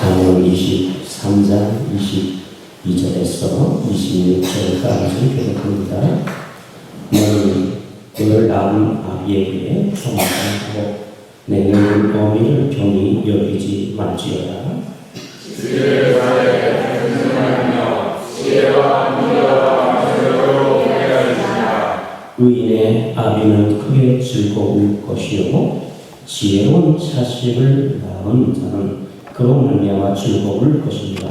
잠언 23장 22절에서 26절까지 기록합니다. 너를 낳은 아비에게 평안하고 내 늙은 어미를 종이 여기지 말지어다. 주의 발에 근심하며 지혜와 미래와 저녁으로 헤아리시라. 의인의 아비는 크게 즐거울 것이요 지혜로운 자식을 낳은 자는 그로 말미암아 즐거울 것입니다.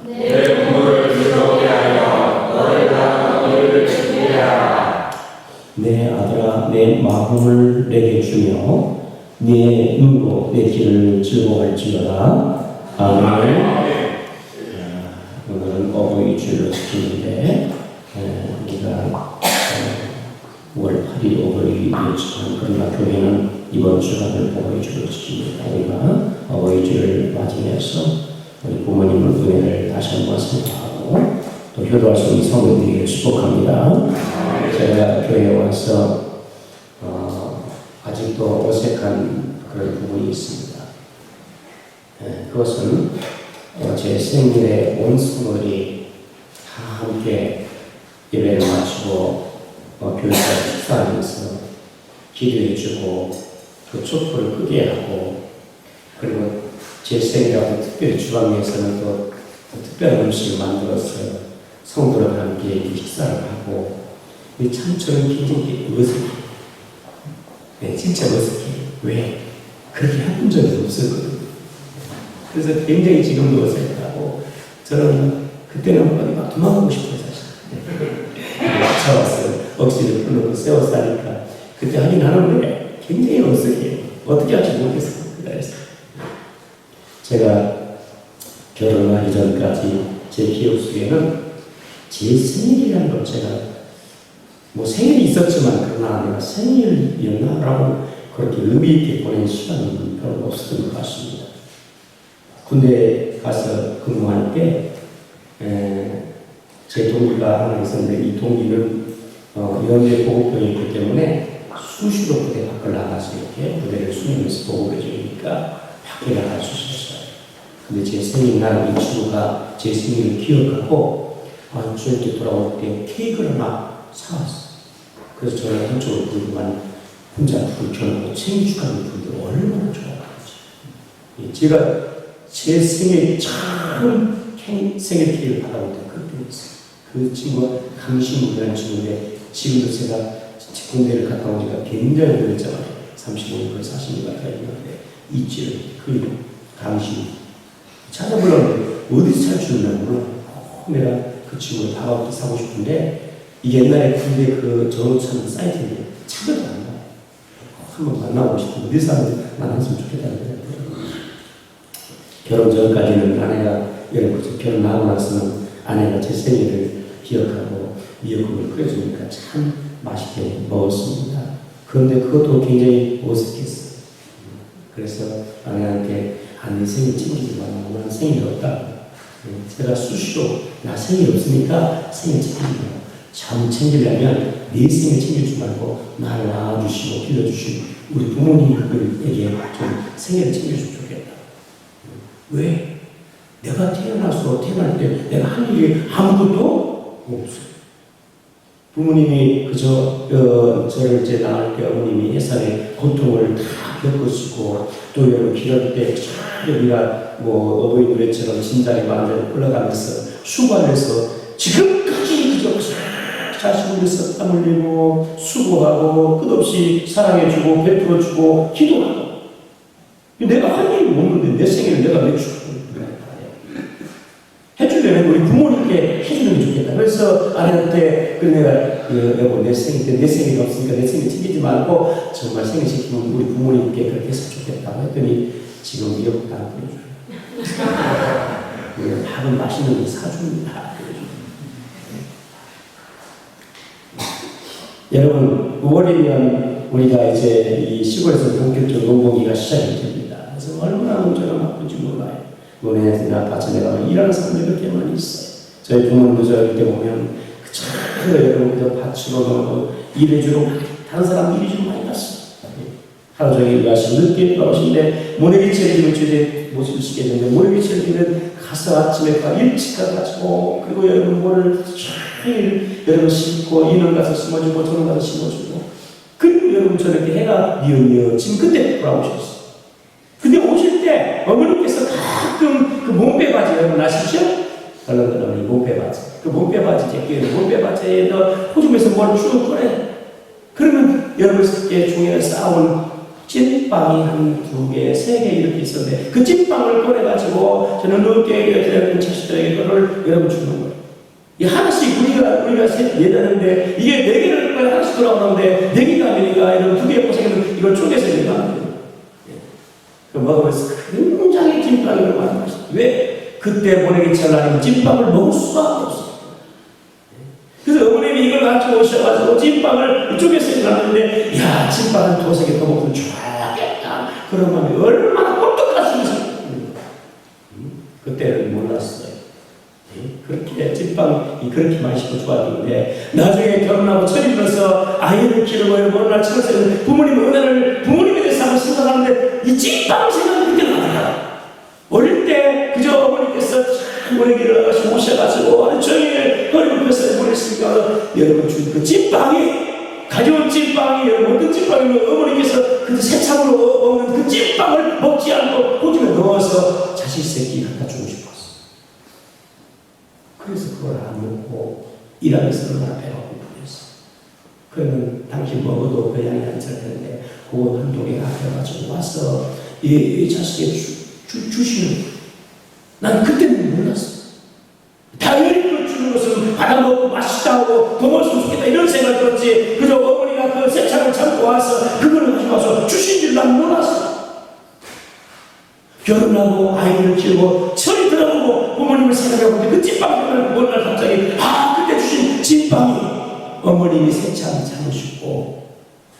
내 부모를 즐겁게 하여 너를 낳은 어미를 즐겁게 하라. 내 아들아 내 마음을 내게 주며 내 눈으로 내 길을 즐거워할지어다. 아멘. 오늘은 어버이 주일로 지키는데 우리가 5월 8일 어버이 주일, 그러나 교회는 이번 주간을 어버이 주일로 지킵니다. 우리가 어버이 주일을 맞이해서 우리 부모님의 은혜를 다시 한번 생각하고 또 효도할 수 있는 성도들에게 축복합니다. 제가 교회에 와서 아직도 어색한 그런 부분이 있습니다. 그것은 제 생일에 온 성도들이 다 함께 예배를 마치고 교회에서 식사하면서 기도해주고 그 촛불을 끄게 하고 그리고 제 생일하고 특별히 주방에서는 또 특별한 음식을 만들어서 성도들과 함께 식사를 하고 참 저는 굉장히 어색해요. 진짜 어색해요. 왜? 그렇게 해본 적이 없었거든요. 그래서 굉장히 지금도 어색하고 저는 그때는 어디 막 도망가고 싶어요 사실. 찾아왔어요. 억지로 끊고 세워서 하니까 그때 하긴 하는데 굉장히 어색해요. 어떻게 할지 모르겠어요. 그래서 제가 결혼하기 전까지 제 기억 속에는 제 생일이라는 걸 제가 뭐 생일이 있었지만 그러나 내가 생일이었나라고 그렇게 의미 있게 보낸 시간은 별로 없었던 것 같습니다. 군대 가서 근무할 때 제 동기가 하나 있었는데 이 동기는 연대 보급병이었기 때문에 수시로 부대 밖을 나가서 이렇게 부대를 수행해서 보급해 주니까 밖에 나갈 수 있었어요. 근데 제 생일날 이 친구가 제 생일을 기억하고 저한테 돌아올 때 케이크를 하나 사왔어요. 그래서 저를 한쪽으로 부르고만 혼자 불을 켜놓고 생일 축하를 부르는데 얼마나 좋아하는지. 제가 제 생일 처음 생일 케이크를 받아볼 때 그때였어요. 그 친구가 강신구라는 친구인데 지금도 제가 군대를 갔다 온 지가 굉장히 오래잖아요. 35년, 40년 가까이 있는데 있지를 그 강신 찾아보려는데 어디서 찾아주느냐고 내가 그 친구를 다가오게 사고 싶은데 이 옛날에 군대 그 전호천 사이트인데 찾아도 안 나요. 한번 만나고 싶은데 어디서 만났으면 좋겠다는 생각이 들어요. 결혼 전까지는 아내가 여러분 결혼하고 나서는 아내가 제 생일을 기억하고 미역국을 끓여주니까 참 맛있게 먹었습니다. 그런데 그것도 굉장히 어색했어요. 그래서 아내한테 네 생일 챙기지 말라고 난 생일 없다고. 제가 수시로 나 생일 없으니까 생일 챙기지 말고 참 챙기려면 네 생일 챙겨주지 말고 나를 낳아주시고 길러주시고 우리 부모님에게 좀 생일을 챙겨주면 좋겠다. 왜? 내가 태어날 때 내가 한 일이 아무것도 없어요. 부모님이 그저 저를 이제 낳을 때 어머님이 예산의 고통을 다 겪으시고 또 여러분 기를 때 여기가 뭐 어버이 노래처럼 진작에 만들어 흘러가면서 수고하면서 지금까지 그저 자식을 위해서 땀 흘리고 수고하고 끝없이 사랑해주고 베풀어주고 기도하고 내가 한 일이 없는데 내 생일을 내가 내주고 해주려면 우리 부모님께 해주는 게 좋겠다. 그래서 아내한테 내가 여보 내 생일 때 내 생일이 없으니까 내 생일 챙기지 말고 정말 생일 지키면 우리 부모님께 그렇게 했으면 좋겠다고 했더니 지금 미역국 안 끓여줘요. 밥은 맛있는 거 사줍니다. 여러분 5월이면 우리가 이제 이 시골에서 본격적으로 농번기가 시작이 됩니다. 그래서 얼마나 농자가 바쁜지 몰라요. 논에나 밭에 가면 일하는 사람들이 그렇게 많이 있어요. 저희 부모님도 저희 때 보면 여러분들 밭으로 일해주러 다른 사람 일이 좀 많이 갔어요. 하루 종일 일하시고 늦게 돌아오시는데 모내기 챌린지를 주제 모습을 시게 되는데 모내기 챌린지는 가서 아침에 일찍 가가지고 그리고 여러분 뭐를 종일 여러분 심고 이는 가서 심어주고 저는 가서 심어주고 그리고 여러분 저렇게 해가 뉘어뉘어 지금 그때 돌아오셨어요. 근데 오실 때 어머니께서 가끔 그 몸빼 바지 여러분 아시죠? 덜렁덜렁 몸빼 바지 그 몸빼 바지 제끼는 몸빼 바지에 호주에서 뭘 쭉 꺼내 그러면 여러분께 종이에 쌓아온 찐빵이 한 2개, 3개 이렇게 있었는데 그 찐빵을 꺼내가지고 저는 늦게 기다리는 자식들에게 그걸 여러분 주는 거예요. 이 하나씩 우리가 셋 내다는데 이게 4개를 하나씩 돌아오는데 4개가 아니니까 이런 2개 고생해서 이걸 쪼개서 이렇게 하는 거예요. 그 먹으면서 굉장히 찐빵이 얼마나 맛있어요. 왜? 그때 보내기 찰나니까 찐빵을 먹을 수가 없어요. 그래서 어머님이 이걸 가지고 오셔가지고 찐빵을 이쪽에서 일어났는데 야 찐빵을 2-3개 더 먹으면 좋아하겠다 그런 마음이 얼마나 꼴떡같습니까? 그때는 몰랐어요. 그렇게 찐빵이 그렇게 맛있고 좋았는데 나중에 결혼하고 철이 들어서 아이를 기르고 어느 날 철없어요. 부모님의 은혜를 부모님에 대해서 한번 생각하는데 이 찐빵 생각이 그때 나더라. 어릴 때 그저 어머니께서 모내기를 오셔가지고 하루 종일 허리를 펴서 보냈으니까 여러분 준 그 찐빵이 가져온 찐빵이 여러분 어떤 찐빵이면 어머니께서 그 새참으로 먹는 그 찐빵을 먹지 않고 호주에 넣어서 자식 새끼 갖다 주고 싶었어. 그래서 그걸 안 먹고 일하면서 얼마나 배가 고프겠어. 그러면 당신 먹어도 그 양이 안 찰 텐데 그거 한두 개 가져가지고 와서 이 자식에게 주시는 거예요. 난 그때는 몰랐어. 당연히 그걸 주는 것은 받아먹고 맛있다고 더 먹었으면 좋겠다 이런 생각이 들었지 그저 어머니가 그 세차를 참고 와서 그걸 가지고 와서 주신 줄 난 몰랐어. 결혼하고 아이를 키우고 철이 들어보고 부모님을 생각해보는데 그 찐빵을 어느 날 갑자기 그때 주신 찐빵이 어머님이 세차를 참으시고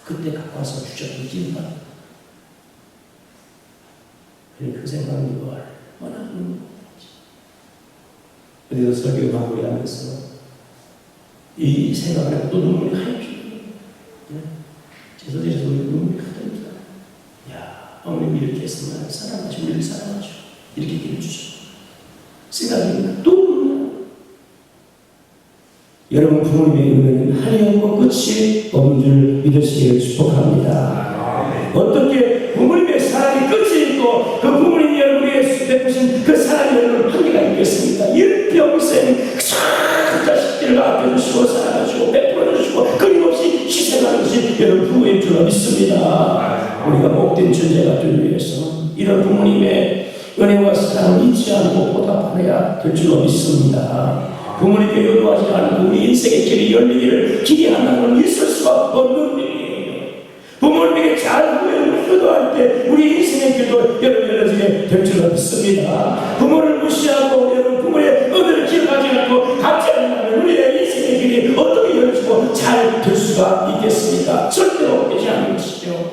그때 갖고 와서 주셨던 찐빵. 그 생각이 얼마나 그래서 설교 마무리하면서 이 생각을 하고 또 눈물이 하얗게 제 소리에서 눈물이 가득합니다. 야, 어머님 이렇게 했으면 사랑하시고 우리를 사랑하시고 이렇게 길어주시고 생각이 또 눈물. 여러분 부모님의 은혜는 한이 없고 끝이 없는 줄 믿으시기를 축복합니다. 어떻게 부모님의 사랑이 끝이 있고 그 부모님이 여러분에게 베푸신 그 사랑이 여러분 한계가 있겠습니까? 일평생 그 자식들을 아껴주시고 사랑하시고 베풀어주시고 끊임없이 희생하는 것이 여러분 부모인 줄 믿습니다. 우리가 복된 존재가 되기 위해서 이런 부모님의 은혜와 사랑을 잊지 않고 보답해야 될 줄 믿습니다. 부모님께 요구하지 않고 우리 인생의 길이 열리기를 기대한다는 건 있을 수가 없는 일이에요. 부모님에게 잘 효도할 때 우리 인생의 길도 여러분 열려지게 될 줄 믿습니다. 부모를 무시하고 여러분 부모의 은혜를 기억하지 않고 갚지 않으면 우리의 인생의 길이 어떻게 열려지고 잘 될 수가 있겠습니까? 절대로 되지 않는 것이죠.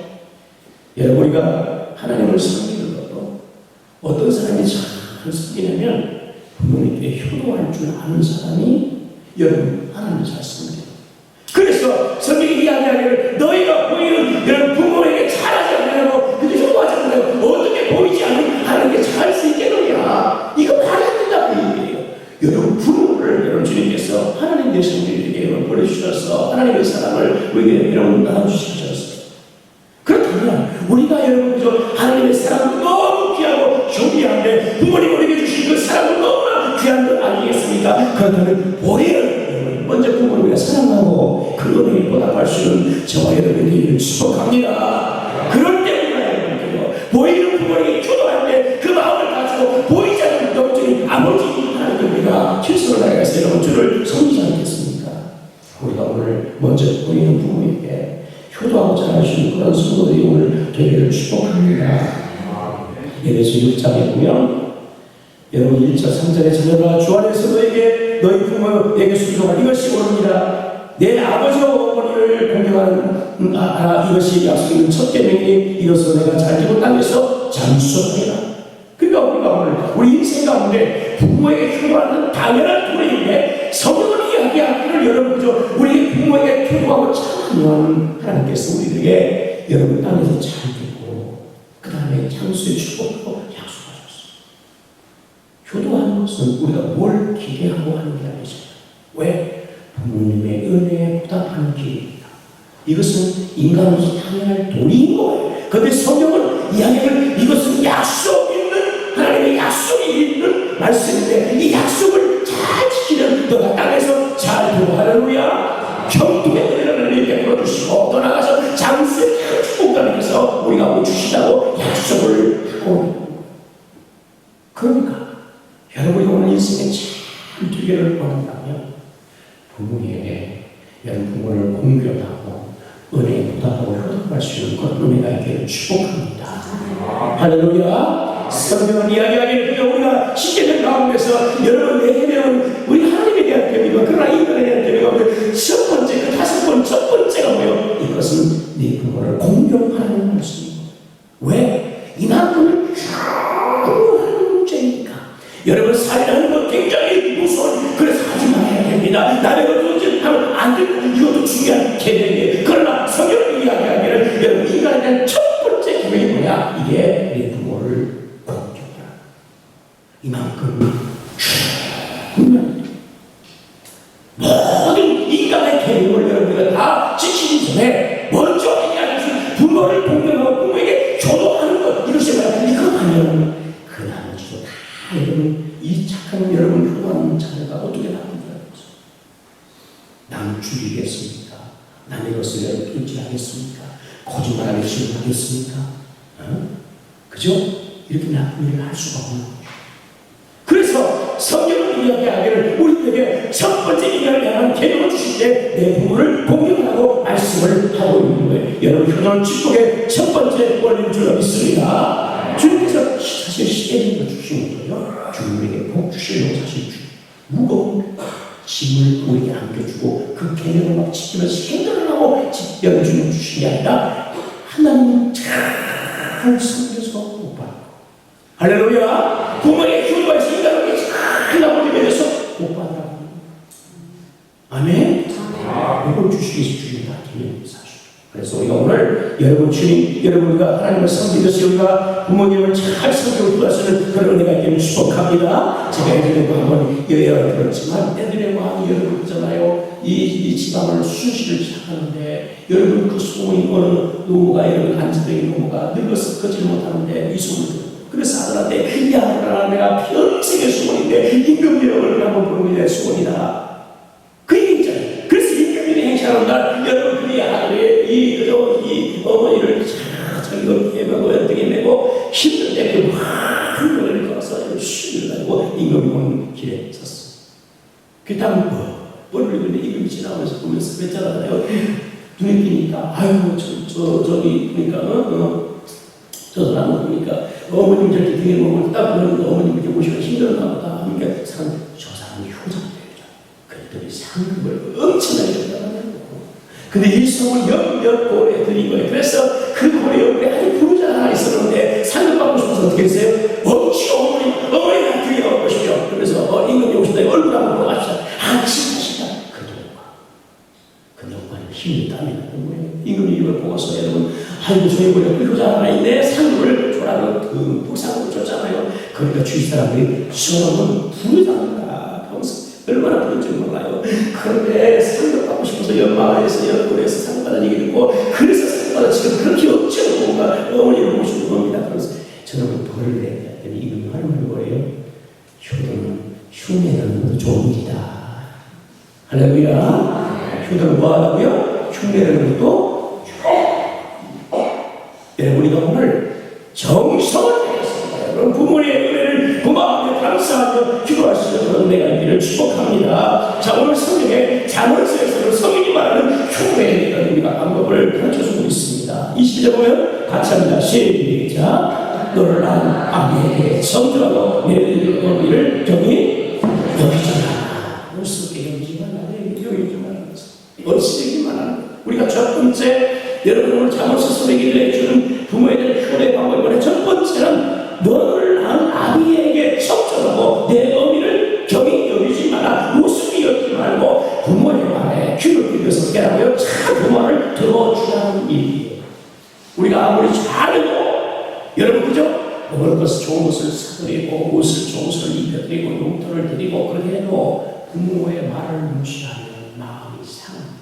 여러분 우리가 하나님을 섬기는 것도 어떤 사람이 잘 섬기냐면 부모님께 효도할 줄 아는 사람이 여러분 하나님을 잘 섬겨요. 그래서 성경이 이야기하기를 너희가 보이는 여러분 부모에게 잘하지 않느냐고 그게 효도하지 않느냐고 어떻게 보이지 않는 하나님께 잘할 수 있겠느냐 이거 말이 안 된다고 얘기해요. 여러분 부모를 여러분 주님께서 하나님 되신 우리에게 여러분 보내주셔서 하나님의 사랑을 우리에게 여러분 나눠주셨어요. 그렇다면 우리가 여러분 그저 하나님의 사랑을 너무 귀하고 존귀한데 부모님 우리에게 주신 그 사랑을 너무나 귀한 걸 아니겠습니까? 그렇다면 보혜를 먼저 부모를 우리가 사랑하고 그 은혜를 보답할 수 있는 저와 여러분이 축복합니다. 그럴 때 우리가 여러분들요 보이는 부모에게 효도할 때 그 마음을 가지고 보이지 않는 영적인 아버지 하나님께 우리가 실수를 나가서 여러분 주를 섬기지 않겠습니까? 우리가 오늘 먼저 보이는 부모에게 효도하고 잘하시는 그런 성도들이 오늘 되기를 축복합니다. 에베소 6장에 보면 여러분 1절 3절에 자녀들아 주 안에서 너희 부모에게 순종하라 이것이 옳으니라. 내 아버지와 어머니를 공경하는 이것이 약속 있는 첫 계명이니 이것으로 내가 잘 되고 땅에서 장수하리라. 그러니까 우리가 오늘 우리 인생 가운데 부모에게 효도하는 당연한 도리인데 성경을 이야기하기를 여러분 그저 우리 부모에게 효도하고 참여하는 하나님께서 우리에게 여러분 땅에서 잘 듣고 그 다음에 향수의 축복하고 약속하셨어요. 효도하는 것은 우리가 뭘 기대하고 하는 게 아니죠. 왜? 부모님의 은혜에 보답하는 길입니다. 이것은 인간으로서 당연할 도리인 거예요. 그런데 성경은 이야기를 이것은 약속 있는 하나님의 약속이 있는 말씀인데 이 약속을 잘 지키는 너가 땅에서 잘 되고 할렐루야 경통의 은혜를 하나님이 베풀어 주시고 또 나가서 장수의 큰 축복감에서 우리가 뭐 주시다고 약속을 하고 그러니까 여러분이 오늘 인생에 참 되기를 원한다면 부모에게 여러분 부모를 공경하고 은혜에 보답하고 효도할 수 있는 그런 은혜가 있기를 축복합니다. 할렐루야. 성경은 이야기하기를 우리가 시계된 가운데서 여러분 내게는 우리 하나님에 대한 배우가 그러나 인간에 대한 배우가 첫 번째 그 다섯 번 첫 번째가 뭐예요? 이것은 네 부모를 공경하는 것입니다. 왜? 이만큼 중요한 문제니까. 여러분 살인하는 건 굉장히 무서운 그래서 하지 말아야 됩니다. 남의 것을 하면 안 된다. 이것도 중요한 개념이에요. 그러나 성경이 이야기하기를 여러분 인간에 대한 첫 번째 계명이 뭐냐? 이게 내 부모를 공경하라. 이만큼 중요한 모든 인간의 계명을 여러분들가 다 지키기 전에 먼저 해야 할 부모를 공경하고 부모에게 효도하는 것 이것이 뭐야? 이거 아니면 그 나머지도 다 여러분 이 착한 여러분 효도하는 자녀가 어떻게 나옵니까? 남을 죽이겠습니까? 남의 것을 여러분 인지하겠습니까? 거짓말하게 시험하겠습니까? 그죠? 이렇게 나쁜 일을 할 수가 없는 거죠. 그래서 성경을 이야기하기를 우리에게 첫 번째 인간을 향한 계명을 주실 때 내 부모를 공경하고 말씀을 하고 있는 거예요. 여러분 효도는 축복의 첫 번째 원리인 줄 믿습니다. 주님께서 사실 시대를 주시는 거예요. 주님에게 복 주시려고 사실 무거운 짐을 우리에게 안겨주고 그 계명을 막 지키면서 행동을 하고 여러분 주신 게 아니라 하나님은 잘 섬겨서 못 받고 할렐루야 부모의 효도에서 인간에게 잘 나오게 되어서 못 받으라고 아멘? 이걸 주시기 위해서 주님과 계명이 사실 그래서 우리가 오늘 여러분 주님 여러분과 하나님을 섬기면서 우리가 부모님을 잘 섬기고 도와주는 그런 은혜가 있기를 축복합니다. 제가 애들에게 한번 여러 들었지만 애들의 마음이 여러분 있잖아요. 이 집안을 순실을 시작하는데 여러분 그 소문이 어느 노모가 여러분 안지적인 노모가 늙어서 걷질 못하는데 이 소문을 그래서 아들한테 야 아들아 내가 평생의 소문인데 임금님의 얼굴 한번 보는 게 내 소문이다. 그 얘기 있잖아요. 그래서 임금님이 행차하는 날 여러분 그의 아들의 이 어머니를 자기 어깨에 메고 어떻게 메고 힘든데 그 많은 거리를 걸어서 쉬를 가지고 임금이 오는 길에 섰어. 그 다음 머리를 긁는데 임금이 지나오면서 보면서 뱉잖아요. 눈에 띄니까 아유 저기 보니까 저 사람을 보니까 어머님 저렇게 등에 몸을 딱 보는데 어머님 이렇게 보시면 힘들었나 보다. 그러니까 저 사람이 효자입니다. 그랬더니 상급을 엄청나게 줬다는 거예요. 근데 이 소문을 몇 고래 드린 거예요. 그래서 그 고래 옆에 아주 부르자 하나 있었는데 상급 받고 싶어서 어떻게 했어요? 엄청 어머니가 등에 오고 싶죠. 그래서 임금이 오신다. 얼굴 한번 보고 갑시다. 신다. 그 영광이 힘이 땀이 나는 거예요. 임금이 이걸 보고서 여러분 아이고 저희 보니까 효자 하나 있네 상급을 줘라고 그 복상을 줬잖아요. 그러니까 주위 사람들이 저놈은 부르자인가 평소 얼마나 부른지 몰라요. 그런데 상급 받고 싶어서 연마을에서 연골에서 상급 받은 얘기 듣고 그래서 상급 받아 지금 그렇게 어쩌고 뭔가 어머니를 모시는 겁니다. 그래서 저놈은 벌을 내야 했더니 임금이 하는 거예요. 효도는 흉내내는 것도 좋은 일이다. 할렐루야. 효도는 뭐 하라고요? 흉내내는 것도 우리가 오늘 정성을 다했습니다. 여러분 부모의 은혜를 고마워하며 감사하며 기도하시는 그런 은혜가 있기를 축복합니다. 자 오늘 성경에 잠언서에서 성경이 말하는 흉내에 대한 우리가 방법을 가르쳐주고 있습니다. 20절 보면 같이 합니다. 시작. 너를 낳은 아비에게 성주하고 내 어미를 경히 여기잖아. 무섭게 여기지 말라. 여기지 말라. 어찌되기만 하는 거야. 우리가 첫 번째 여러분 오늘 잠언서 선생님이 해주는 부모에 대한 효도의 방법이 뭐냐? 첫 번째는 너를 낳은 아비에게 성전하고 내 어미를 경히 여기지 마라. 우습게 여기지 말고 부모의 말에 귀를 기울여서 깨라고요. 참 부모를 들어주라는 일이에요. 우리가 아무리 잘해도 여러분 그죠? 먹을 것을 좋은 것을 사드리고 옷을 좋은 것을 입혀드리고 용돈을 드리고 그렇게 해도 부모의 말을 무시하면 마음이 상합니다.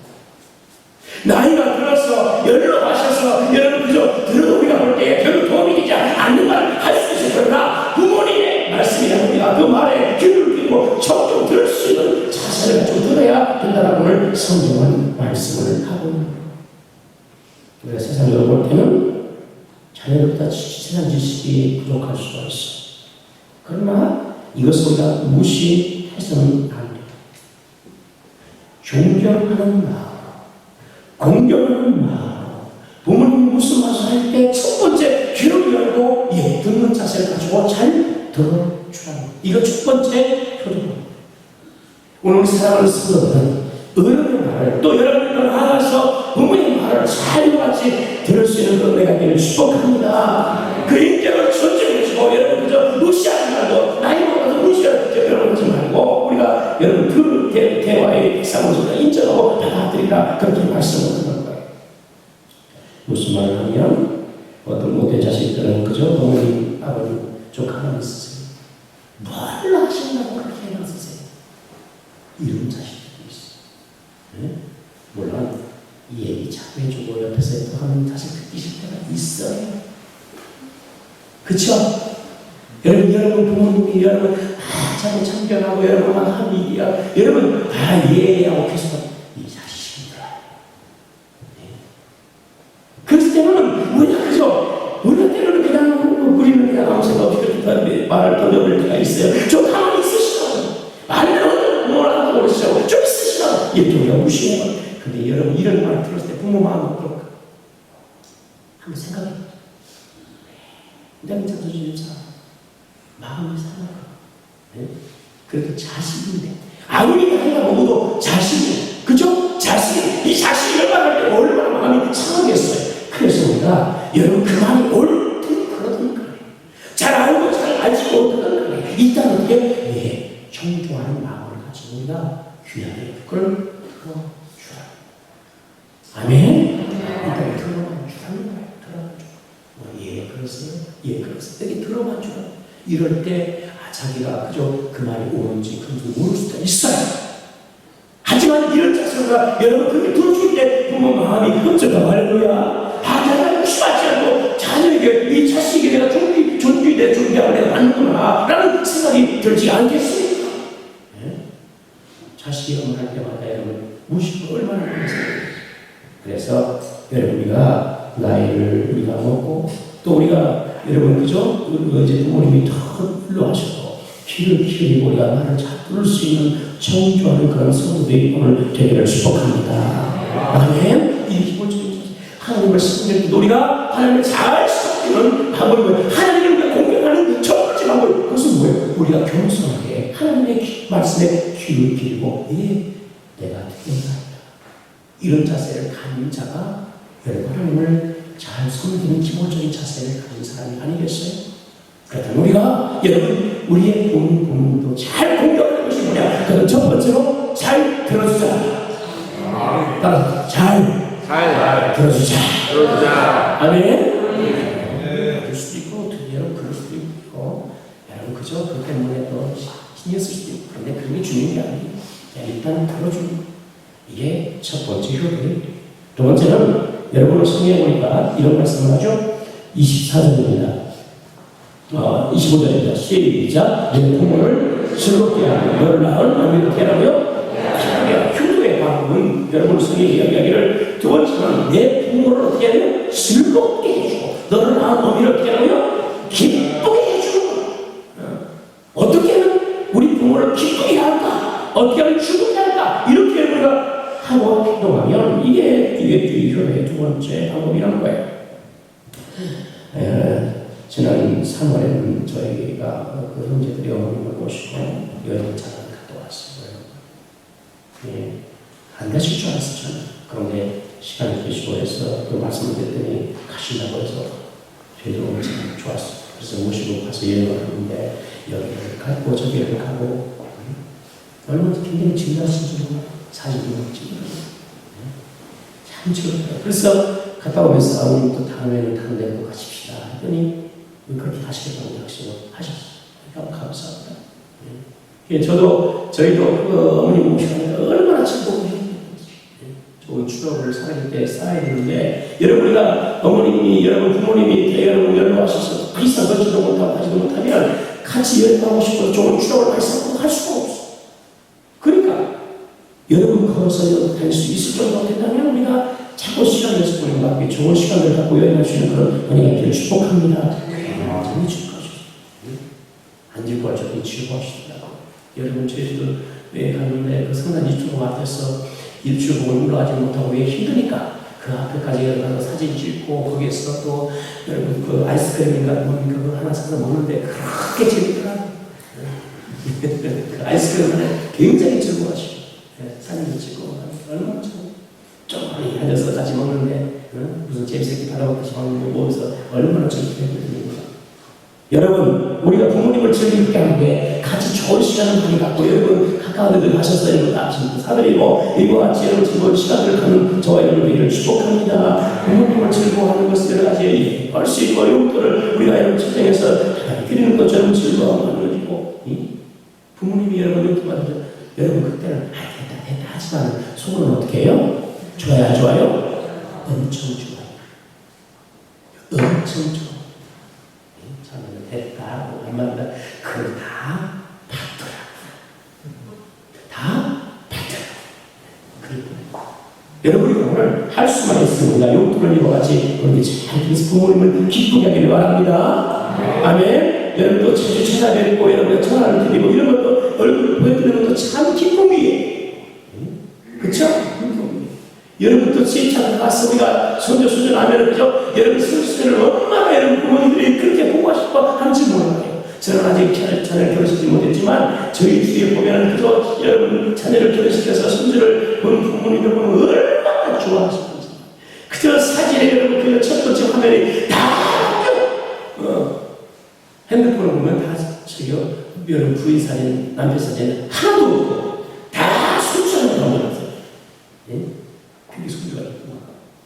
나이가 들어서 연로하셔서 여러분 그죠? 들어도 우리가 볼 때 별로 도움이 되지 않는 말 할 수 있어요. 그러나 부모님의 말씀이라 우리가 그 말에 귀를 기울이고 적극 들을 수 있는 자세를 가지고 들어야 된다라고 오늘 성경은 말씀을 하고 있는 거예요. 우리가 세상으로 볼 때는 자녀들보다 세상 지식이 부족할 수가 있어. 그러나 이것을 우리가 무시해서는 안 돼요. 존경하는 마음, 공경하는 마음, 부모님 무슨 말을 할 때 첫 번째 귀를 열고 듣는 자세를 가지고 잘 들어주라는 이거 첫 번째 표정입니다. 오늘 우리 사랑하는 성도들은 어른의 말을 또 여러분들 나아가서 부모님 말을 잘 같이 들을 수 있는 은혜가 되기를 축복합니다. 그 인격을 존중해주고 여러분 그저 무시하지 말고 나이 먹어서 무시하지 하지 말고 우리가 여러분 그 대화의 백상으로 인정하고 받아들이라 그렇게 말씀을 드리는 거예요. 무슨 말을 하면 어떤 못된 자식들은 그저 부모님 아버님 좀 가만히 있으세요. 뭘 하신다고 그렇게 해놨으세요. 이런 자식들이 있어요. 네? 물론 이 얘기 자꾸 해주고 옆에서 또 하는 자식 듣기 싫을 때가 있어요. 그쵸? 여러분 부모님이 여러분 자꾸 참견하고 여러분 막 하는 일이야. 여러분 예하고 계속 이 자식입니다. 네. 그럴 때는 우리가 그죠? 우리가 때로는 그냥 우리는 그냥 아무 생각 없이 그렇게 말을 던져버릴 때가 있어요. 좀 가만히 있으시라고. 말을 뭐라 하고 그러시라고. 좀 있으시라고. 이렇게 우리가 무시해요. 근데 여러분 이런 말을 들었을 때 부모 마음은 어떨까? 한번 생각해 보세요. 내가 자존심 상하 마음이 상할까? 네? 그래도 자식인데 아무리 나이가 먹어도 자식이에요. 그죠? 자식, 이 자식이 열받을 때 얼마나 마음이 상하겠어요. 그래서 우리가 여러분 그 마음이 옳든 그러든 그래요. 잘 알고 잘 알지 못하든 그래요. 일단 어떻게 청중하는 마음을 가지고 우리가 귀하게 그걸 들어주라. 아멘? 일단 들어만 주라는 거예요. 들어만 주라. 그러세요? 그러세요. 여기 들어만 주라. 이럴 때 자기가 그저 그 말이 옳은지 그런지 모를 수도 있어요. 하지만 이런 자세가 여러분 그렇게 들어줄 때 부모 마음이 흠쩍하고 할렐루야. 내가 무시하지 않고 자녀에게 이 자식이 내가 존귀돼 존귀하고 내가 맞는구나 라는 생각이 들지 않겠습니까? 네? 자식이 할 때마다 여러분 무시가 얼마나 많으세요. 그래서 여러분 우리가 나이를 우리가 먹고 또 우리가 여러분 그죠? 이제 부모님이 더 훌륭하셔도 귀를 기울이고 우리가 말을 잘 들을 수 있는 청주하는 그런 성도들이 오늘 되기를 축복합니다. 아멘. 이 기본적인 하나님을 섬기는 우리가 하나님을 잘 섬기는 방법은 하나님을 공경하는 첫 번째 방법. 그것은 뭐예요? 우리가 겸손하게 하나님의 말씀에 귀를 기울이고 내가 특별하다. 이런 자세를 가진 자가 여러분 하나님을 잘 섬기는 기본적인 자세를 가진 사람이 아니겠어요? 그렇다면 우리가 여러분 우리의 부모님도 잘 공경하는 것이 뭐냐? 그건 첫 번째로 잘 들어주자. 따라서 잘 들어주자. 아멘. 그럴 수도 있고 여러분 그럴 수도 있고 여러분 그죠? 그 때문에 또 신경 쓸 수도 있고 그런데 그게 중요한 게 아니에요. 일단 들어주는 거. 이게 첫 번째 효과예요. 두 번째는 여러분을 성경에 보니까 이런 말씀을 하죠. 24절입니다. 25절입니다. 시작. 내 부모를 즐겁게 하고 너를 낳은 어머니를 어떻게 하라고요? 효도의 방법은 여러분 성경에 이야기하기를 두 번째는 내 부모를 어떻게 하면 즐겁게 해주고 너를 낳은 어머니를 어떻게 하라고요? 기쁘게 해주는 거예요. 어떻게 하면 우리 부모를 기쁘게 할까? 어떻게 하면 즐겁게 할까? 이렇게 우리가 하고 행동하면 이게 효도의 두 번째 방법이라는 거예요. 지난 3월에는 저희가 그 형제들이 어머님을 모시고 여행 잠깐 갔다 왔어요. 안 가실 줄 알았어요, 저는. 그런데 시간이 되시고 해서 그 말씀을 듣더니 가신다고 해서 저희도 너무 참 좋았어요. 그래서 모시고 가서 여행을 하는데 여기를 가고 저기를 가고 얼마나 굉장히 진지하신 분이고 사진도 찍고 참 즐거워요. 그래서 갔다 오면서 아버님 또 다음에는 다른 데로 가십시다 했더니 그렇게 가시겠다고 약속을 하셨어요. 그러니까 감사합니다. 예, 저희도 그 어머님 모시는데 얼마나 즐거워요. 좋은 추억을 살아갈 때 쌓아야 되는데, 여러분이가 어머님이, 여러분 부모님이 여러분 연로하셔서 비싼 걸지도 못하고 하지도 못하면 같이 연로하고 싶어서 좋은 추억을 많이 쌓고 할 수가 없어. 그러니까 여러분 걸어서 다닐 수 있을 정도가 된다면 우리가 자꾸 시간을 내서 보는 것 같게 좋은 시간을 갖고 여행할 수 있는 그런 은혜가 있기를 축복합니다. 굉장히 축복하십시오. 앉을 거 저기 즐거워하시더라고요. 여러분 제주도에 갔는데 그 성산 이쪽 앞에서 일출봉을 올라가지 못하고 왜 힘드니까 그 앞에까지 여러분 사진 찍고 거기에서 또 여러분 그 아이스크림인가 뭡니까 그거 하나 사서 먹는데 그렇게 재밌더라고요. 그 아이스크림을 굉장히 즐거워하시고 사진도 찍고 얼마나 좀 많이 앉아서 같이 먹는데 무슨 재밌게 바라보듯이 먹는 거 보면서 얼마나 즐겁게 했거든요. 여러분, 우리가 부모님을 즐겁게 하는데 같이 좋은 시간을 많이 갖고 여러분 가까운 데들 가셔서 여러분 사드리고 이와 같이 여러분 즐거운 시간을 갖는 저와 여러분에게 축복합니다. 부모님을 즐거워하는 것을 여러 가지 할 수 있고 용도를 우리가 여러분 책정해서 드리는 것처럼 즐거워하는 것이고 부모님이 여러분 용도 받으면 여러분 그때는 됐다 하지만 속으로는 어떻게 해요? 좋아요? 엄청 좋아요. 엄청 좋아요. 됐다, 엄마다 그거 다 받더라고요. 여러분이 오늘 할 수만 있으면 용돈을 이와 같이 그렇게 잘 해서 부모님을 기쁘게 하기를 바랍니다. 아멘. 여러분도 자주 찾아뵙고 여러분의 전화를 드리고 이런 것도 얼굴을 보여드리는 것도 참 기쁨이에요. 그렇죠? 여러분도 시차 가서 우리가 손주 하면 그죠? 여러분 손주를 얼마나 여러분 부모님들이 그렇게 보고 싶어 하는지 몰라요. 저는 아직 자녀를 결혼시키지 못했지만 저희 주위에 보면 그저 여러분 자녀를 결혼시켜서 손주를 본 부모님들 보면 얼마나 좋아하시는지. 그저 사진에 여러분 그 첫 번째 화면이 다 핸드폰을 보면 다 저기요 여러분 부인 사진, 남편 사진 하나도 없고 다 손주한테 나오면서 그게 손주가 있구나.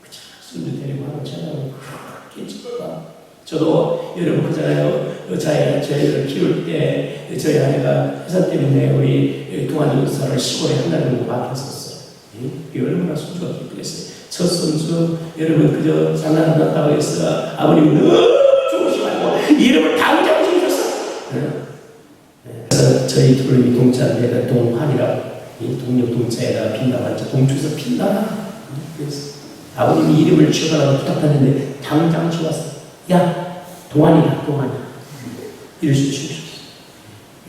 그쵸? 손주 데리고 하는 자녀는 그렇게 찍어봐. 저도 여러분 그잖아요. 저희를 키울 때 저희 아내가 회사 때문에 우리 동안 유사를 시골에 한 달 정도 맡았었어요. 그게 얼마나 손주가 기쁘겠어요. 첫 손주 여러분 그저 장난한다고 해서 아버님이 너무 좋으시고 이름을 당장 지으셨어요. 그래서 저희 둘이 동자인데 동환이라고 동력 동자에다가 핀다가 동주에서 핀다. 그래서 아버님이 이름을 지어달라고 부탁했는데 당장 지었어. 야, 동안이다. 이러시 주셨어.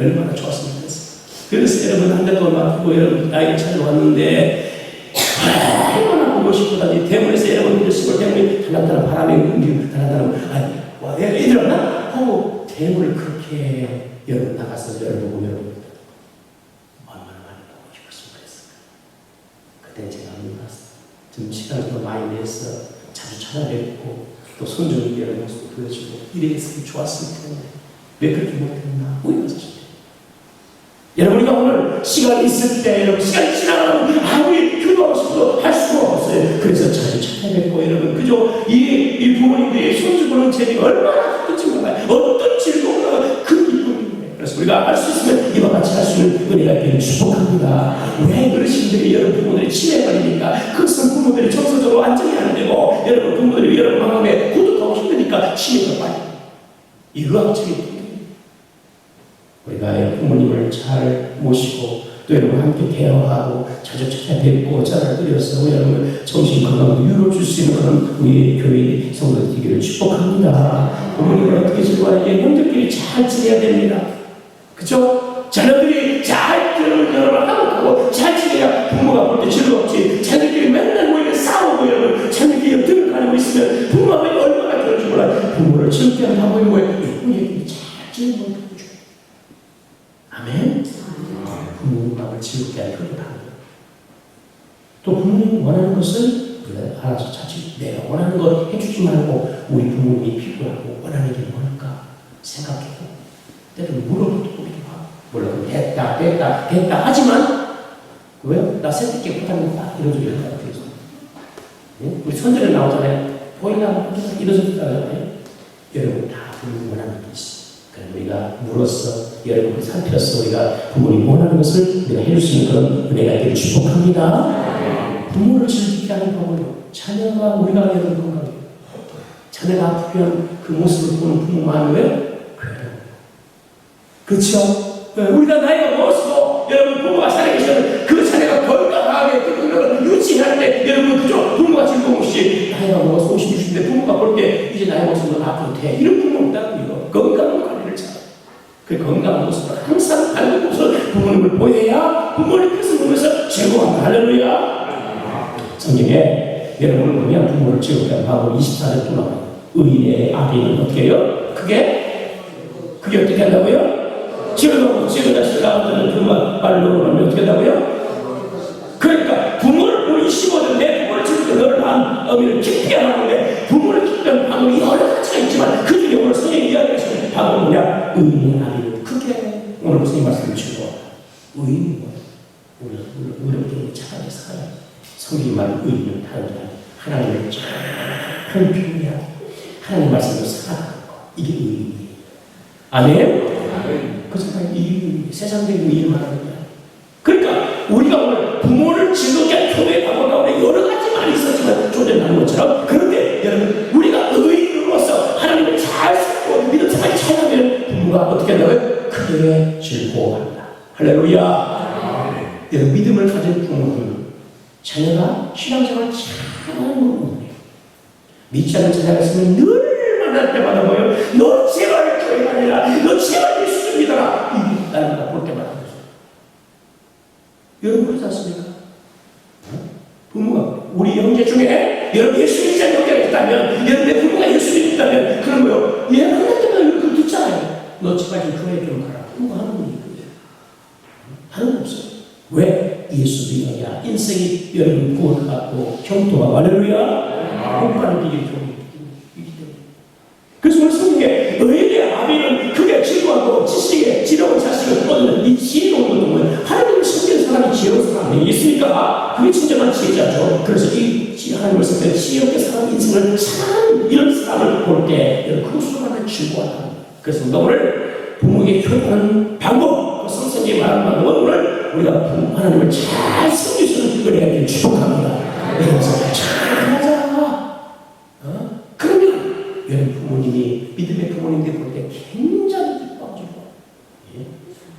얼마나 좋았으면 됐어. 그래서 여러분 한 달 동안 맡고 여러분 나이를 찾아왔는데 얼마나 보고 싶다니 대문에서 여러분 열심을 대문이 달랑달랑 바람에 움직이고 달랑달랑 와 애들 없나? 하고 대문을 그렇게 여러분 나가서 여러분 보고 여러분 얼마나 많이 보고 싶었으면 그랬을까. 그때 제가 몰랐어. 좀 시간을 더 많이 내서 자주 찾아뵙고 또 손주를 여러 모습을 보여주고 이랬으면 좋았을 텐데 왜 그렇게 못했나 후회가 사실. 여러분 우리가 오늘 시간이 있을 때 여러분 시간이 지나가면 아무리 교도하고 싶어도 할 수가 없어요. 그래서 자주 찾아뵙고 여러분 그저 이 부모님들이 손주 보는 재미가 얼마나 큰지 몰라요. 어떤 즐거움과 그 기쁨인데 그래서 우리가 할 수 있으면 이와 같이 할 수 있는 은혜가 있기를 축복합니다. 왜 어르신들이 여러분 부모들이 치매 걸리니까 그것은 부모들이 정서적으로 안정이 안 되고 여러분 부모들이 여러분 마음에 고독하고 힘드니까 치매가 빨리 이 의학적인 부분입니다. 우리가 여러분 부모님을 잘 모시고 또 여러분 함께 대화하고 자주 찾아뵙고 자를 드려서 여러분 정신 건강도 유로 줄 수 있는 그런 우리 교회 성도들 되기를 축복합니다. 부모님을 어떻게 즐거워하는지 형제끼리 잘 지내야 됩니다. 그죠? 자녀들이 잘 여러분 하고 잘 지내야 부모가 볼 때 즐겁지. 자녀들끼리 맨날 모이면 싸우고 여러분 자녀들끼리 등을 가리고 있으면 부모가 얼마나 그런지 몰라요. 부모를 즐겁게 하고 있는 거예요. 형제끼리 잘 지내는 거예요. 아멘. 부모님 마음을 즐겁게 하는 그런 방법. 또 부모님이 원하는 것을 그래 알아서 자칫 내가 원하는 거 해주지 말고 우리 부모님이 필요하고 원하는 게 뭘까 생각해보고 때로는 물어보기도 하고 물론 됐다 하지만 왜요? 나 세탁기 부담했다 이런 소리 한다고 그래서 우리 선전에 나오잖아요. 보이나 이러셨잖아요. 여러분 다 부모님 원하는 게 있어요. 그럼 우리가 물어서 여러분을 살펴서 우리가 부모님 원하는 것을 우리가 해줄 수 있는 그런 은혜가 있기를 축복합니다. 부모를 즐기게 하는 방법이요. 자녀가 우리가 여러분 건강해요. 자녀가 아프면 그 모습을 보는 부모 마음이 왜요? 괴로워요. 그렇죠? 우리가 나이가 먹었고 여러분 부모가 살아계시면 그 자녀가 건강하게 그 유지할 때 여러분 그죠? 부모가 즐거운 것이 나이가 먹어서 50, 60인데 부모가 볼 때 이제 나이 먹어서 너 아파도 돼. 이런 부모 없다고요. 건강한 관리를 잘해요. 그 건강한 모습을 항상 밝은 모습을 부모님을 보여야 부모님께서 보면서 즐거워한다. 할렐루야. 성경에 여러분을 보면 부모를 즐겁게 하는 방법 24절 또 나와요. 의인의 아비는 어떻게 해요? 그게 어떻게 한다고요? 지어놓고 지어다시 나오는 그만 말로 하면 어떻게 한다고요? 그러니까 부모를 우리 15년 내 부모를 지을 때 너를 낳은 어미를 기쁘게 하는데 부모를 기쁘게 하는 방법이 여러 가지가 있지만 그 중에 오늘 선생님이 이야기하시는 방법은 뭐냐? 의인의 아비는 그게 오늘 선생님 말씀 주시고 의인이 뭐예요? 우리가 착하게 살아야 성경이 말하는 의인은 다른 게 하나님을 잘 표현하고 하나님 말씀으로 살아가는 거 이게 의인이에요. 아멘? 그래서 이 세상적인 의인을 말하는 거야. 그러니까 우리가 오늘 부모를 즐겁게 한 교회 방법 가운데 여러 가지 말이 있었지만 조금 나눈 것처럼 그런데 여러분 우리가 의인으로서 하나님을 잘 쓰고 믿음 생활이 차이나면 부모가 어떻게 한다고요? 크게 즐거워한다. 할렐루야. 여러분 믿음을 가진 부모는 자녀가 신앙생활을 잘하는 부모예요. 믿지 않는 자녀가 있으면 늘 만날 때마다 뭐예요? 너 제발 교회가 아니라 너 제발 예수 좀 믿어라. 이게 날마다 볼 때마다 그러죠. 여러분 그렇지 않습니까? 부모가 우리 형제 중에 여러분 예수 믿는 형제가 있다면 여러분의 부모가 예수 믿는다면 그런 거요. 얘 만날 때마다 그걸 듣잖아요. 너 제발 좀 교회 좀 가라. 부모가 하는 분이 있거든요. 하는 거 없어요. 왜? 예수 믿어야 인생이 여러분 구원받고 형통하고 할렐루야. 공부하는 비결이 좋은 이기 때문에. 그래서 오늘 성경에 의인의 아비는 그게 즐거워하고 지식에 지력은 자식을 얻는 이 지혜로운 것도 뭐예요? 하나님을 섬기는 사람이 지혜로운 사람이 있습니까? 그게 진정한 지혜자죠. 그래서 이 하나님을 섬기는 지혜롭게 사는 인생을 참 이런 사람을 볼 때 여러분 그것으로만 즐거워한다. 그래서 우리가 오늘 부모에게 효도하는 방법 성경이 말하는 방법은 오늘 우리가 하나님을 잘 섬기시는 은혜를 축복합니다. 그래서 잘하자. 그러면 여러분 부모님이 믿음의 부모님들 볼 때 굉장히 기뻐하시고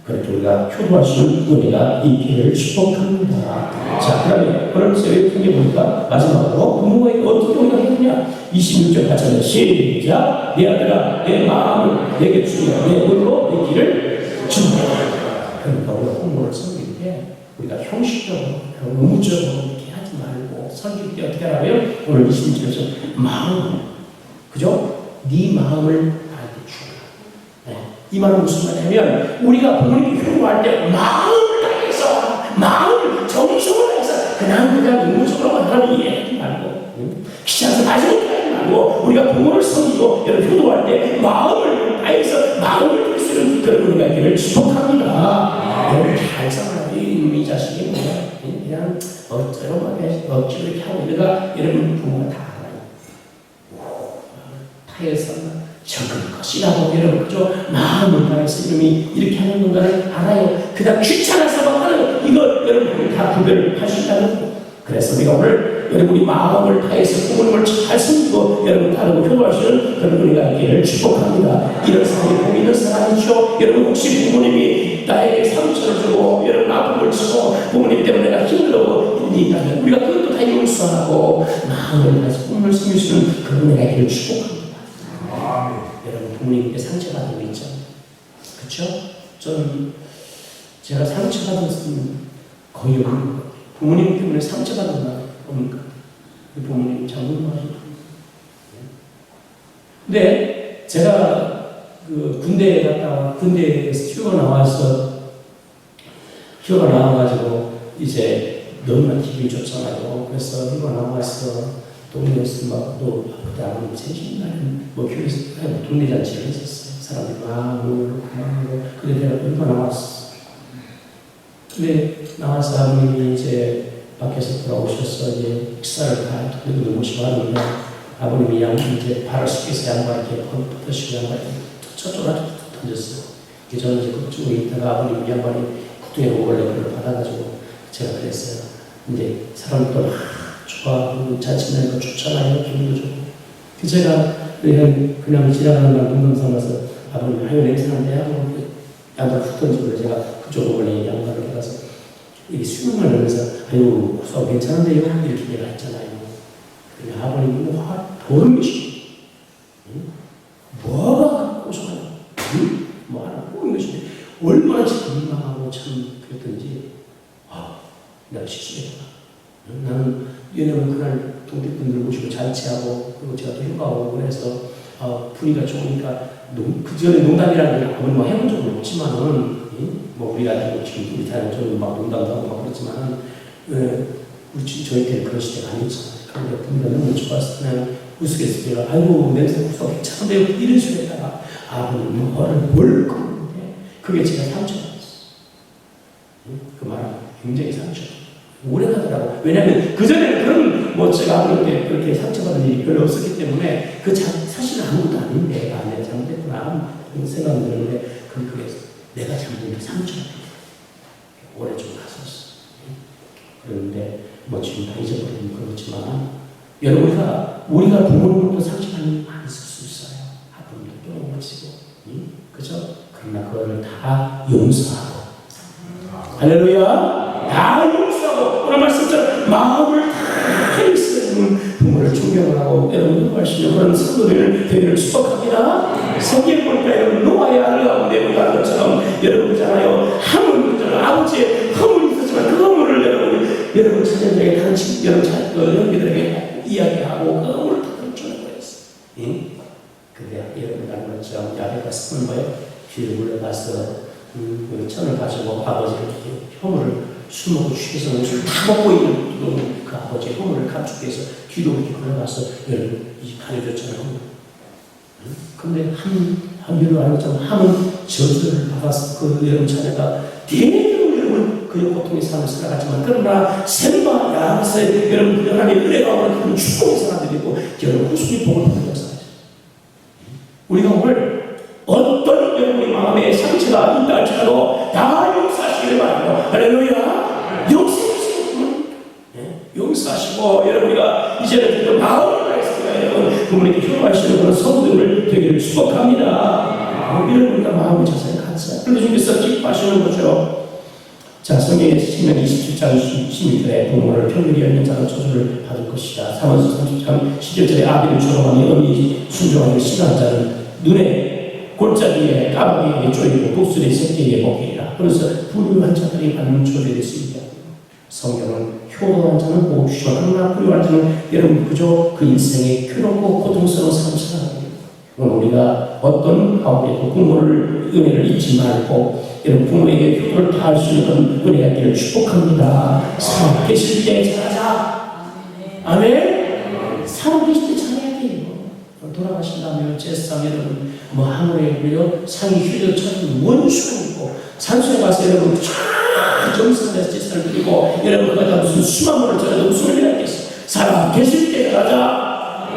그렇게 우리가 효도할 수 있는 은혜가 있기를 축복합니다. 자, 그러면 오늘 새벽 통계 보니까 마지막으로 부모에게 어떻게 우리가 해주냐? 26절 같이 하면 시작. 내 아들아 내 마음을 내게 주며 내 눈으로 내 길을 주며. 그러니까 우리가 부모를 섬길 때 우리가 형식적으로 의무적으로 이렇게 하지 말고 섬길 때 어떻게 하라고요? 오늘 26절에서 마음 그죠? 네 마음을 나한테 주라. 이 말은 무슨 말이냐면 우리가 부모님께 효도할 때 마음을 다해서 마음을 정성을 다해서 그냥 의무적으로 하나님 이해하지 말고 귀찮아서 다시 못하지 말고 우리가 부모를 섬기고 여러분 효도할 때 마음을 다해서 마음을 들 수 있는 그런 은혜가 있기를 축복합니다. 여러분 잘 살아요. 이 자식이 뭐야? 그냥 억지로 이렇게 하고 이러가 여러분 부모가 다 알아요. 타에서 적은 것이라고 여러분 그죠? 마음을 다해서 이름이 이렇게 하는 건가를 알아요. 그다음 귀찮아서 막 하는 이걸 여러분 다 구별을 할 수 있다는 거. 그래서 우리가 오늘 여러분이 마음을 다해서 부모님을 잘 섬기고 여러분 따르고 효도하시는 그런 은혜가 있기를 축복합니다. 이런 사람이 복 있는 사람이죠. 여러분 혹시 부모님이 나에게 상처를 주고 여러분 아픔을 주고 부모님 때문에 내가 힘들고 일이 있다면 우리가 그것도 다 용서하고 마음을 다해서 부모님을 섬기시는 그런 은혜가 있기를 축복합니다. 여러분 부모님께 상처받은 거 있죠? 그렇죠? 저는 제가 상처받은 것은 거의 없는 것 같아요. 부모님 때문에 상처받은 거 없는가? 부모님 참 궁금하시죠? 근데 제가 그 군대에 갔다가 군대에서 휴가 나와가지고 이제 너무나 기분이 좋잖아요. 그래서 휴가 나와서 동네에서 막 또 아프다고 생신날은 뭐 교회에서 동네 잔치를 했었어요. 사람들이 막 울고 근데 내가 휴가 나왔어. 근데 나와서 아버님이 이제 밖에서 돌아오셔서 이제 식사를 다 모시고 하는데 아버님이 이제 발을 씻겨서 양말을 이렇게 벗으시고 양말을 저쪽으로 던졌어요. 저는 이제 그쪽에 있다가 아버님 양말이 구덩이로 원래 그걸 받아가지고 제가 그랬어요. 근데 사람도 막 좋아하고 잔치나는 거 좋잖아요. 기분도 좋고. 제가 그냥 지나가는 날 동감 삼아서 아버님 하여 냄새난데 하고 양말 훅 던지고 제가 그쪽으로 원래 양말을 해가서 이게 수능을 하면서 아유 서 괜찮은데요? 이렇게 내가 했잖아요. 근데 아버님이 화 보름이시 뭐가 고소하냐 뭐 하나 보는 것인데 얼마나 참 민망하고 참 그랬던지 내가 실수했구나. 나는 왜냐면 그날 동백분들 모시고 잔치하고 그리고 제가 또 휴가하고 그래서 분위기가 좋으니까 그 전에 농담이라는 걸 뭐 해본 적은 없지만은 뭐 우리가 지금 우리 다른 저는 막 농담도 하고 막 그렇지만은 저희 때는 그런 시대가 아니었잖아요. 그런데 분위기가 너무 좋았을 때 우스갯소리가 아이고 냄새 무서워 괜찮은데요 이런 식으로 했다가 아버님 뭘 그러는데 그게 제가 상처였어요. 그 말은 굉장히 상처였어요. 오래 가더라고. 왜냐하면 그전에는 그런 뭐 제가 아버님께 그렇게 상처받은 일이 별로 없었기 때문에 사실은 아무것도 아닌데 내가 잘못했구나 그런 생각이 드는데 그게 내가 잘못된 상처가 오래 좀 갔었어. 그런데 뭐 지금 다 잊어버리면 그렇지만 여러분 우리가 부모님도 상처받는 많이 있을 수 있어요. 아버님도 뿅 치고 그죠? 그러나 그거를 다 용서하고 할렐루야 다 용서하고 오늘 말씀처럼 마음을 다 있어야 부모를 존경을 하고 여러분 하시는 그런 성도들을 되기를 축복합니다. 성경 보니까 여러분 노아의 아들 가운데 우리가 것처럼 여러분이잖아요. 함은 아버지의 허물이 있었지만 그 허물을 여러분 자녀들에게 당신 여러분 형제들에게 이야기하고 그 허물을 다 던져낸 거였어요. 근데 여러분 아는 것처럼 야베가 쓰는 거예요. 뒤를 물러가서 천을 가지고 아버지를 허물을 술 먹고 취해서 다 먹고 있는 그 아버지의 허물을 감추기 위해서 뒤로 이렇게 걸어가서 여러분 가려줬잖아요. 근데 한비로 알는 것처럼 함은 저주를 받아서 그 여러분 자녀가 대대로 여러분 그 고통의 삶을 살아가지만 그러나 셈과 야합에서 여러분 그 하나님의 은혜가 오는 그런 축복의 사람들이고 여러분 후속의 복을 받는 역사죠. 우리가 오늘 어떤 여러분의 마음에 상처가 있다 할지라도 다 용서하시기를 바랍니다. 할렐루야. 용서하시고 여러분이가 이제는 마음을 다했습니다. 여러분 부모님께 효과하시는 그런 성도들 되기를 축복합니다. 이런 우리가 마음을 자세히 갖자. 그런데 주님께서 기뻐하시는 거죠. 자, 성경에 신명 27장 16절에 부모를 평균이 없는 자는 저주를 받을 것이다. 3월 30장 11절에 아비를 조롱하며 어미 순종하며 싫어하는 자는 눈에 골짜기에 까마귀에게 쪼이고 독수리 새끼에게 먹히리라. 그래서 불효한 자들이 받는 조주에 대해서 얘기합니다. 성경은 효도한 자는 복 주시고 그러나 불효한 자는 여러분 그저 그 인생의 괴롭고 고통스러운 삶을 살아갑니다. 우리가 어떤 가운데도 부모를 은혜를 잊지 말고 여러분 부모에게 효도를 다할 수 있는 은혜가 있기를 축복합니다. 살아 계실 때 잘하자. 아멘. 살아 계실 때 잘해야 돼요. 돌아가신 다음에 제사상 여러분 뭐 하늘에 빌려 상이 휘저처럼 원수가 있고 산소에 가서 여러분 정성에서 제사를 드리고 여러분 그가 무슨 수만물을 전해도 무슨 의미가 있겠어. 살아 계실 때 가자.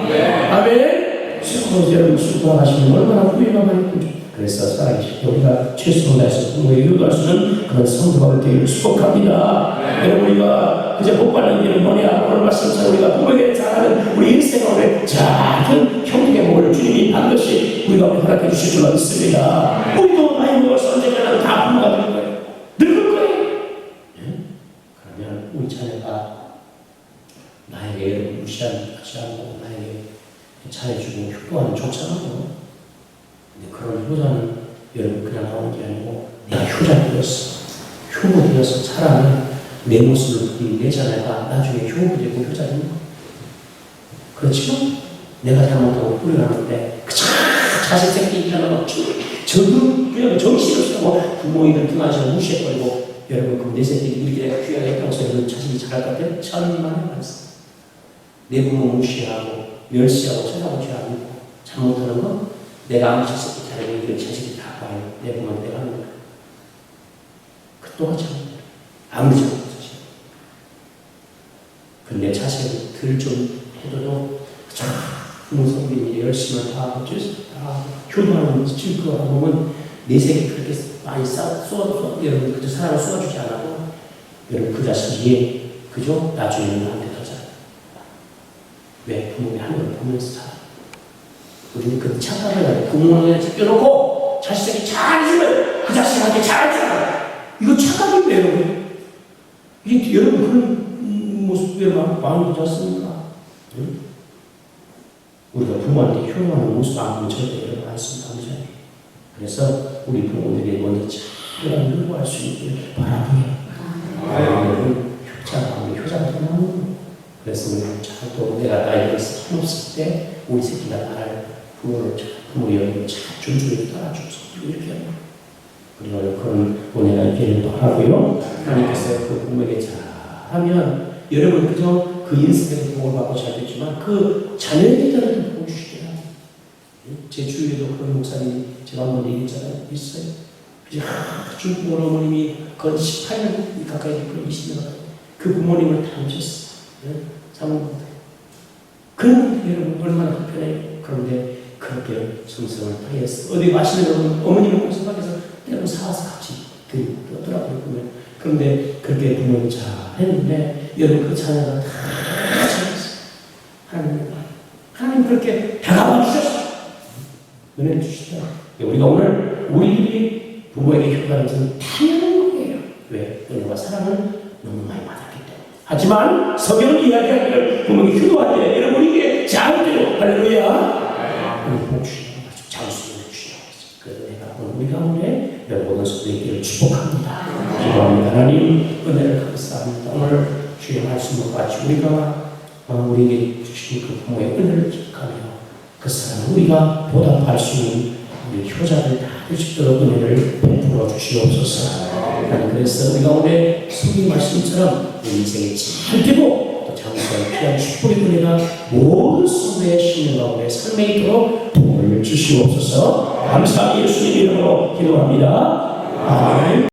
아멘. 수고로 여러분 돌아가시면 얼마나 후회가 많이 되죠. 그래서 살아계실 때 우리가 최선을 다해서 부모에게 효도할 수 있는 그런 성도가 되기를 축복합니다. 여러분 우리가 그저 복 받는 길은 뭐냐. 오늘 말씀처럼 우리가 부모에게 잘하는 우리 인생 가운데 작은 형통의 복을 주님이 반드시 우리가 허락해 주실 줄 믿습니다. 우리도 나이 먹어서 언젠가는 다 부모가 될 거예요. 늙을 거예요. 그러면 우리 자녀가 나에게 무시하고 나에게 잘해주고 효도하는 좋잖아요. 근데 그런 효자는 여러분 그냥 나오는 게 아니고 내가 효자 되었어. 효부 되어서 자라는 내 모습을 보인 내 자녀가 나중에 효부 되고 효자 되는 거예요. 그렇지만 내가 잘못하고 뿌려놨는데 그 자식 새끼 있다는 거 그냥 정신없고 부모님들 등하시고 무시해버리고 여러분 그럼 내 새끼 이렇게 귀하게 평소에 자식이 잘할 것 같아요? 천만에 많습니다. 내 부모 무시하고 멸시하고 쳐다보지 않고 잘못하는 거 내가 아무 자식이 잘하면 이런 자식이 다 봐요. 내 부모는 내가 하는 거야. 그 똑같이 하는 거야. 아무리 잘못하지. 근데 자식을 덜 좀 해도 효도하는 질거하고 보면 내색이 그렇게 많이 쏘아도 여러분 그저 사랑을 쏘아주지 않아도 여러분 그 자식이 그저 나중에는 나한테 더 잘해. 왜? 부모의 하늘을 보면서 살아. 우리는 그 착각을 하고 부모를 지켜놓고 자식에게 잘해주면 그 자식한테 잘해주라. 이거 착각인데 여러분. 이게 여러분 그런 모습 여러분 마음이 좋습니까? 응? 우리가 부모한테 효도하는 모습 안 보면 절대 여러분 안습니다. 그래서 우리 부모들이 먼저 잘 효도할 수 있길 바라고요. 여러분 효자가 더 나오는 거예요. 그래서 우리는 잘또 내가 나이 들어서 힘없을 때 우리 새끼가 나를 부모 여행을 잘 존중해서 따라줘서 이렇게 하는 거예요. 우리가 그런 은혜가 있기를 바라고요. 하나님께서 그 부모에게 잘하면 여러분 그저 그 인생에서 복을 받고 잘 됐지만 그 자녀에게도 복을 주시더라고요. 제 주위에도 그런 목사님이 제가 한번 얘기했잖아요. 있어요. 이제 중국 어머님이 건 18년 가까이 됐고 20년 그 부모님을 다 모셨어요. 사모님들. 그런데 여러분 얼마나 불편해요. 그런데 그렇게 정성을 다해서 어디 맛있는 어머님을 공섭하게서 때로 사와서 같이 드리더라고요. 그런데 그렇게 부모님 잘 했는데 여러분 그 자녀가 다 잘했어요. 하나님 그렇게 다가와 주셨어요. 은혜를 주시다. 우리가 오늘 우리들이 부모에게 효도하는 것은 당연한 거예요. 왜? 은혜와 사랑을 너무 많이 받았기 때문에. 하지만 성경은 이야기하기를 부모에게 효도할 때 여러분 이게 잘못되고 할렐루야. 복 주시는 거죠. 장수를 주시는 거죠. 그래서 내가 오늘 우리 가운데 여러분의 소리를 축복합니다. 기도합니다. 하나님 은혜를 감사합니다. 오늘 주의 말씀과 같이 우리가 우리에게 주신 그 부모의 은혜를 기억하며 그 사랑을 우리가 보답할 수 있는 우리 효자들 다 될 수 있도록 은혜를 베풀어 주시옵소서. 하나님 그래서 우리가 오늘 성경 말씀처럼 우리 인생에 잘 되고 또 장수할 귀한 축복의 은혜가 모든 성도의 신령 가운데 삶에 있도록 도움을 주시옵소서. 감사합니다. 예수님 이름으로 기도합니다. 아멘.